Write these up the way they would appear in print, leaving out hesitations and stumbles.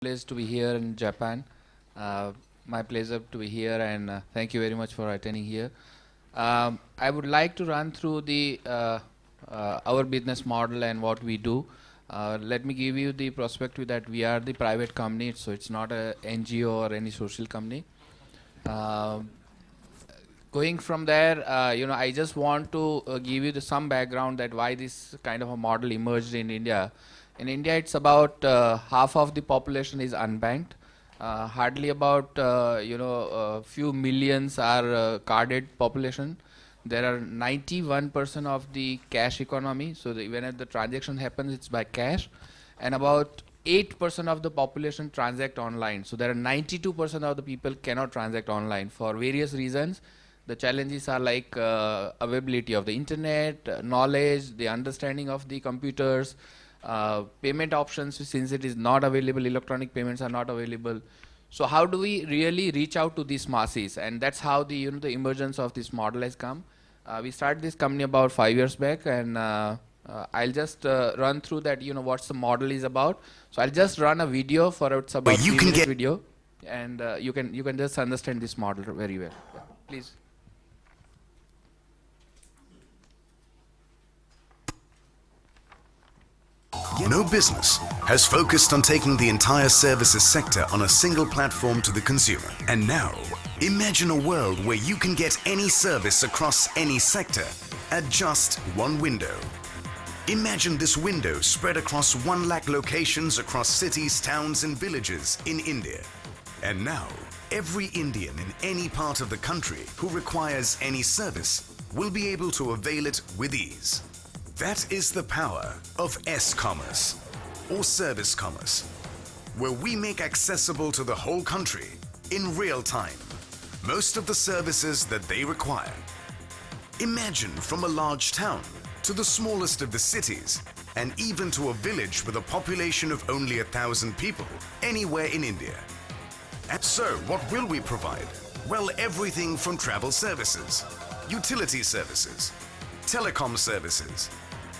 Privileged to be here in Japan. My pleasure to be here, and thank you very much for attending here. I would like to run through the our business model and what we do. Let me give you the perspective that we are the private company, so it's not a NGO or any social company. Uh, Going from there, I just want to give you some background that why this kind of a model emerged in India. In India, it's about half of the population is unbanked. Hardly about few millions are carded population. There are 91% of the cash economy. So when the transaction happens, it's by cash, and about 8% of the population transact online. So there are 92% of the people cannot transact online for various reasons. The challenges are like availability of the internet, knowledge, the understanding of the computers, payment options. Since it is not available, electronic payments are not available. So how do we really reach out to these masses? And that's how the emergence of this model has come. We started this company about 5 years back, and I'll just run through that. What's the model is about. So I'll just run a video for it's about 3 minute video, and you can just understand this model very well. Yeah, please. No business has focused on taking the entire services sector on a single platform to the consumer. And now, imagine a world where you can get any service across any sector at just one window. Imagine this window spread across 1 lakh locations across cities, towns and villages in India. And now, every Indian in any part of the country who requires any service will be able to avail it with ease. That is the power of S-commerce, or service commerce, where we make accessible to the whole country in real time most of the services that they require. Imagine from a large town to the smallest of the cities, and even to a village with a population of only 1,000 people anywhere in India. And so, what will we provide? Well, everything from travel services, utility services, telecom services,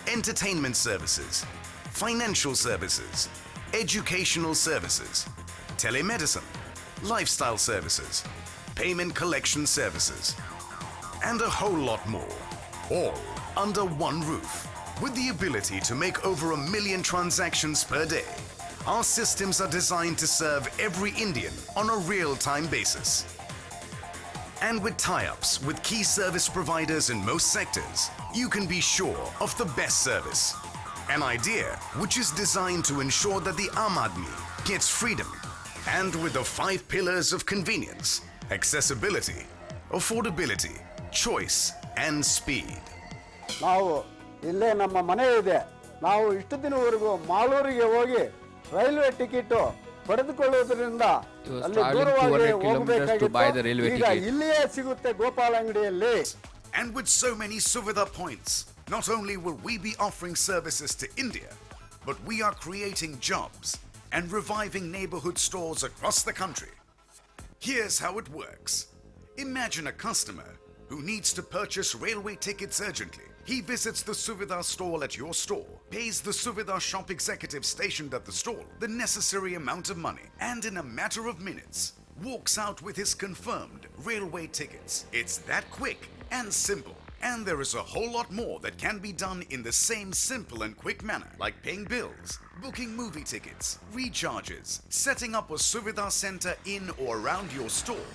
entertainment services, financial services, educational services, telemedicine, lifestyle services, payment collection services, and a whole lot more, all under one roof. With the ability to make over 1 million transactions per day, our systems are designed to serve every Indian on a real-time basis. And with tie-ups with key service providers in most sectors, you can be sure of the best service. An idea which is designed to ensure that the Aam Aadmi gets freedom, and with the 5 pillars of convenience, accessibility, affordability, choice and speed. ನಾವು ಇಲ್ಲೇ ನಮ್ಮ ಮನೆ ಇದೆ. ನಾವು ಇಷ್ಟು ದಿನವರೆಗೂ ಮಾಲೂರಿಗೆ ಹೋಗಿ railway ticket ಪಡೆದುಕೊಳ್ಳುವುದರಿಂದ ಅಲ್ಲಿ ದೂರವಾಗಿ ಹೋಗಬೇಕಾಗಿತ್ತು. ಈಗ ಇಲ್ಲಿಯೇ ಸಿಗುತ್ತೆ ಗೋಪಾಲ ಅಂಗಡಿಯಲ್ಲಿ. And with so many Suvidhaa points, not only will we be offering services to India, but we are creating jobs and reviving neighborhood stores across the country. Here's how it works. Imagine a customer who needs to purchase railway tickets urgently. He visits the Suvidhaa stall at your store, pays the Suvidhaa shop executive stationed at the stall the necessary amount of money, and in a matter of minutes, walks out with his confirmed railway tickets. It's that quick and simple. And there is a whole lot more that can be done in the same simple and quick manner, like paying bills, booking movie tickets, recharges. Setting up a Suvidhaa center in or around your store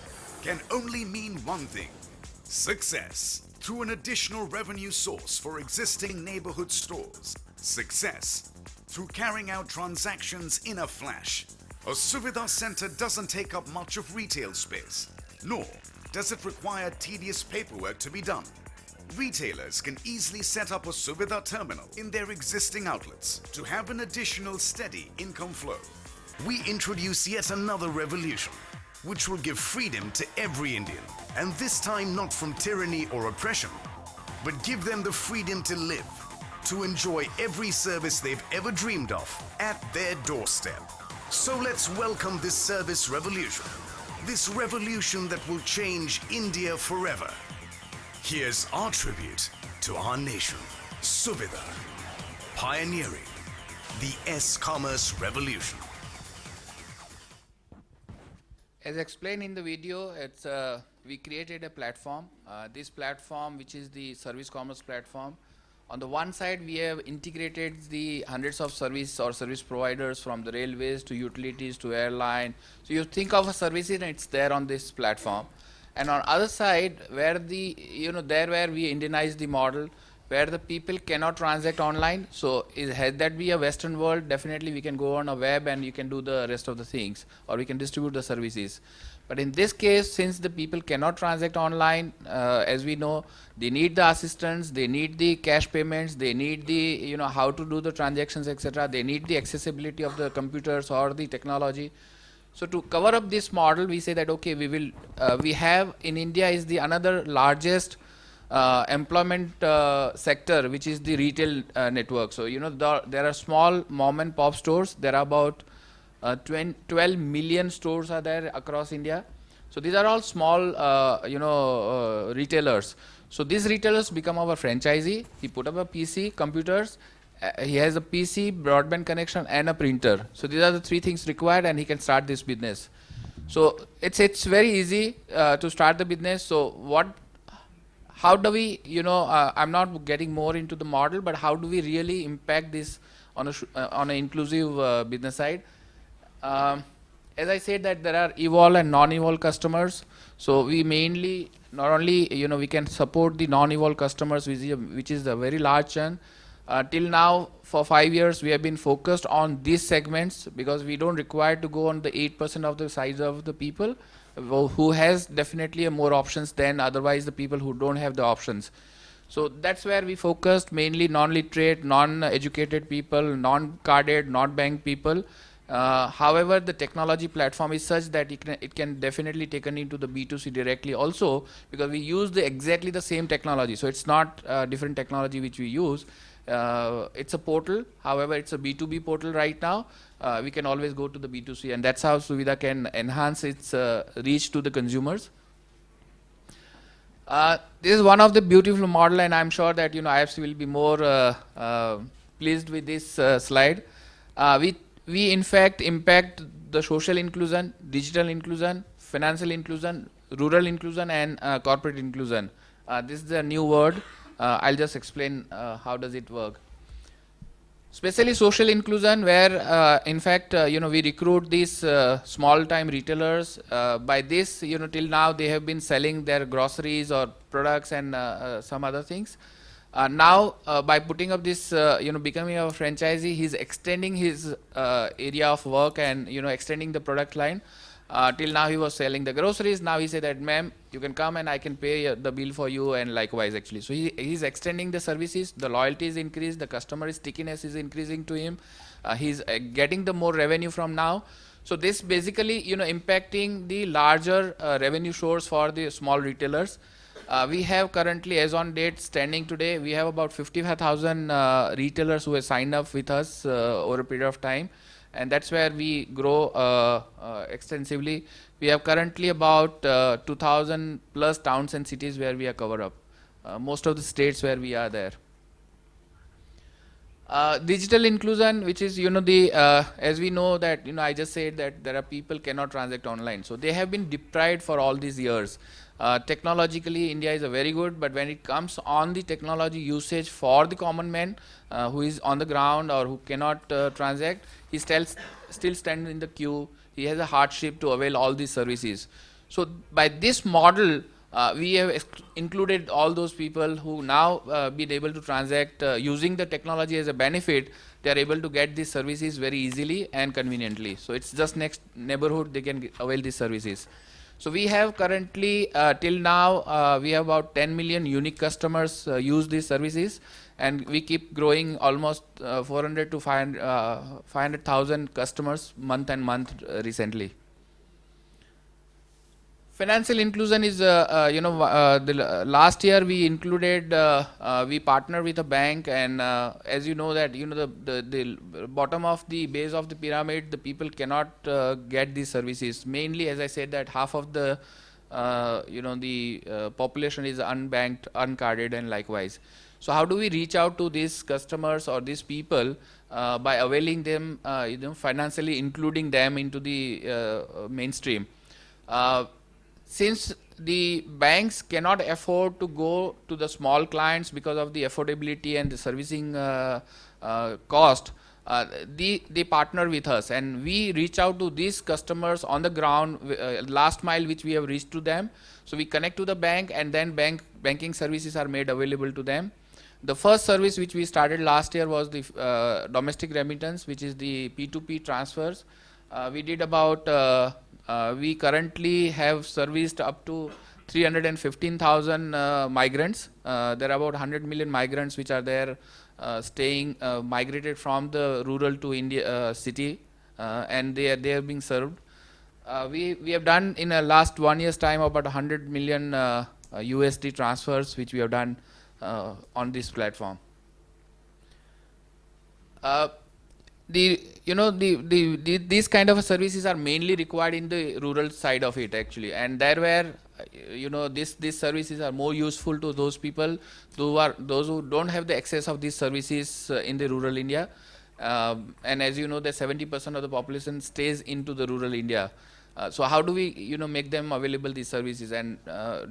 can only mean one thing: success. Through an additional revenue source for existing neighborhood stores. Success through carrying out transactions in a flash. A Suvidhaa center doesn't take up much of retail space, nor does it require tedious paperwork to be done. Retailers can easily set up a Suvidhaa terminal in their existing outlets to have an additional steady income flow. We introduce yet another revolution, which will give freedom to every Indian, and this time not from tyranny or oppression, but give them the freedom to live, to enjoy every service they've ever dreamed of at their doorstep. So let's welcome this service revolution, this revolution that will change India forever. Here's our tribute to our nation, Suvidhaa, pioneering the S-commerce revolution. As explained in the video, it's we created a platform. This platform, which is the service commerce platform, on the one side we have integrated the hundreds of service or service providers from the railways to utilities to airline. So you think of a service and it's there on this platform. And on other side, where the there where we Indianize the model, where the people cannot transact online. So had that be a Western world, definitely we can go on a web and you can do the rest of the things, or we can distribute the services. But in this case, since the people cannot transact online, as we know, they need the assistance, they need the cash payments, they need the how to do the transactions, etc. They need the accessibility of the computers or the technology. So to cover up this model, we say that okay, we will we have in India is the another largest employment sector, which is the retail network. So there are small mom and pop stores. There are about 12 million stores are there across India. So these are all small retailers. So these retailers become our franchisee. He put up a PC, computers. He has a PC, broadband connection, and a printer. So these are the three things required, and he can start this business. So it's very easy to start the business. So how do we, I'm not getting more into the model, but how do we really impact this on an inclusive business side? As I said that there are evolve and non-evolve customers. So we mainly not only we can support the non-evolve customers, which is a very large chunk. Till now, for 5 years, we have been focused on these segments because we don't require to go on the 8% of the size of the people who has definitely more options than otherwise the people who don't have the options. So that's where we focused, mainly non-literate, non-educated people, non-carded, non-bank people. However, the technology platform is such that it can definitely taken into the B2C directly also, because we use exactly the same technology. So it's not different technology which we use. It's a portal. However, it's a B2B portal right now. We can always go to the B2C, and that's how Suvidhaa can enhance its reach to the consumers. This is one of the beautiful model, and I'm sure that IFC will be more pleased with this slide. We in fact impact the social inclusion, digital inclusion, financial inclusion, rural inclusion, and corporate inclusion. This is a new word. I'll just explain how does it work. Especially social inclusion, where in fact we recruit these small time retailers. By this till now they have been selling their groceries or products and some other things. Now by putting up this becoming a franchisee, he's extending his area of work and extending the product line. Till now he was selling the groceries. Now he said that, ma'am, you can come and I can pay the bill for you, and likewise actually. So he's extending the services, the loyalty is increased, the customer stickiness is increasing to him. He's getting the more revenue from now. So this basically impacting the larger revenue source for the small retailers. We have currently, as on date standing today, we have about 55,000 retailers who have signed up with us over a period of time. And that's where we grow extensively. We have currently about 2,000 plus towns and cities where we are covered up. Most of the states where we are there. Digital inclusion, which is as we know that I just said that there are people cannot transact online, so they have been deprived for all these years. Technologically, India is a very good, but when it comes on the technology usage for the common man who is on the ground or who cannot transact, he still stands in the queue. He has a hardship to avail all these services. So by this model, we have included all those people who now been able to transact using the technology as a benefit. They are able to get these services very easily and conveniently. So it's just next neighborhood they can avail these services. So we have currently till now we have about 10 million unique customers use these services, and we keep growing almost 400 to 500,000 customers month and month recently. Financial inclusion is the last year we included we partnered with a bank, and as you know that the bottom of the base of the pyramid, the people cannot get these services. Mainly, as I said, that half of the population is unbanked, uncarded, and likewise. So how do we reach out to these customers or these people by availing them, financially including them into the mainstream? Since the banks cannot afford to go to the small clients because of the affordability and the servicing cost, they partner with us, and we reach out to these customers on the ground, last mile which we have reached to them. So we connect to the bank, and then banking services are made available to them. The first service which we started last year was the domestic remittance, which is the P2P transfers. We did about, we currently have serviced up to 315,000 migrants. There are about 100 million migrants which are there staying, migrated from the rural to India city, and they are being served. We have done in the last 1 year's time about 100 million USD transfers which we have done on this platform. These kind of services are mainly required in the rural side of it actually, and there where these services are more useful to those people who don't have the access of these services in the rural India. And as you know, that 70% of the population stays into the rural India. So how do we make them available these services? And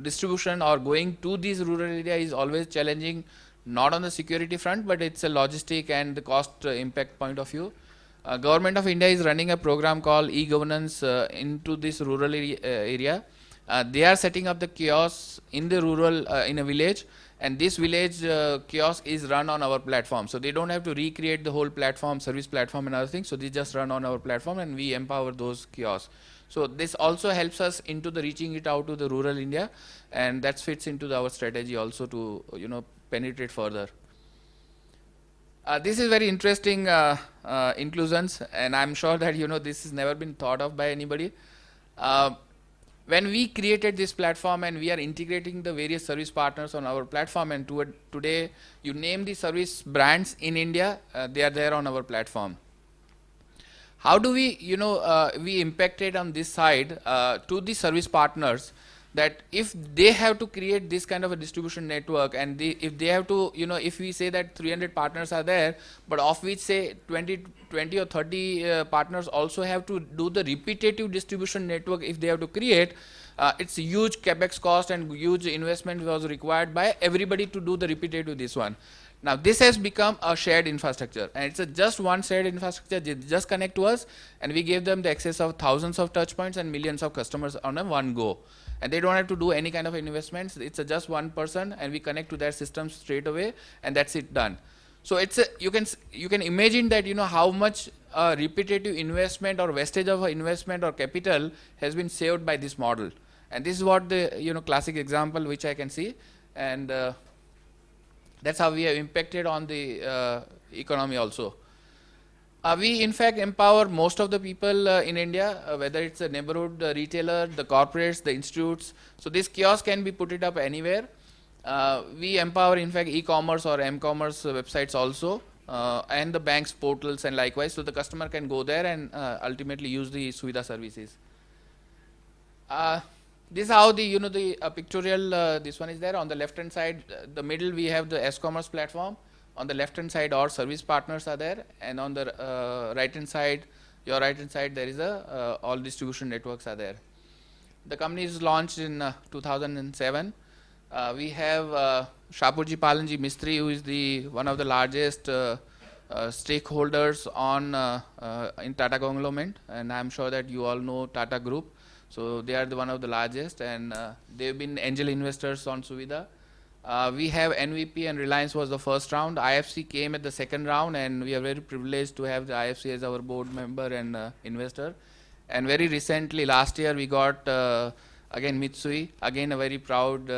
distribution or going to these rural area is always challenging, not on the security front, but it's a logistic and the cost impact point of view. Government of India is running a program called e-governance into this rural area. They are setting up the kiosks in the rural, in a village, and this village kiosk is run on our platform. So they don't have to recreate the whole platform, service platform and other things. So they just run on our platform, and we empower those kiosks. So this also helps us into the reaching it out to the rural India, and that fits into our strategy also to penetrate further. This is very interesting inclusions, and I'm sure that this has never been thought of by anybody. When we created this platform and we are integrating the various service partners on our platform, and today you name the service brands in India, they are there on our platform. How do we, we impacted on this side to the service partners, that if they have to create this kind of a distribution network, and if they have to, if we say that 300 partners are there, but of which say 20 or 30 partners also have to do the repetitive distribution network, if they have to create, it's a huge capex cost and huge investment was required by everybody to do the repetitive this one. Now this has become a shared infrastructure, and it's just one shared infrastructure. They just connect to us, and we give them the access of thousands of touch points and millions of customers on a one go. And they don't have to do any kind of investments. It's just one person, and we connect to their systems straight away, and that's it done. So it's you can imagine that how much repetitive investment or wastage of investment or capital has been saved by this model. And this is what the classic example which I can see, and that's how we have impacted on the economy also. We in fact empower most of the people in India, whether it's a neighborhood retailer, the corporates, the institutes. So this kiosk can be put it up anywhere. We empower in fact e-commerce or m-commerce websites also, and the bank's portals and likewise. So the customer can go there and ultimately use the Suvidhaa services. This is how the pictorial this one is there. On the left hand side, the middle we have the S-commerce platform. On the left hand side, our service partners are there, and on the right hand side, your right hand side, there is all distribution networks are there. The company is launched in 2007. We have Shapurji Palanji Mistry, who is one of the largest stakeholders on in Tata conglomerate, and I'm sure that you all know Tata Group. So they are one of the largest, and they've been angel investors on Suvidhaa. We have NVP and Reliance was the first round. IFC came at the second round, and we are very privileged to have the IFC as our board member and investor. And very recently, last year, we got again Mitsui, again a very proud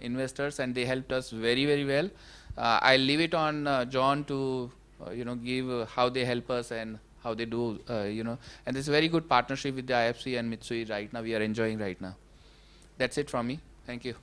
investors, and they helped us very, very well. I'll leave it on John to give how they help us and how they do, and there's a very good partnership with the IFC and Mitsui right now. We are enjoying right now. That's it from me. Thank you.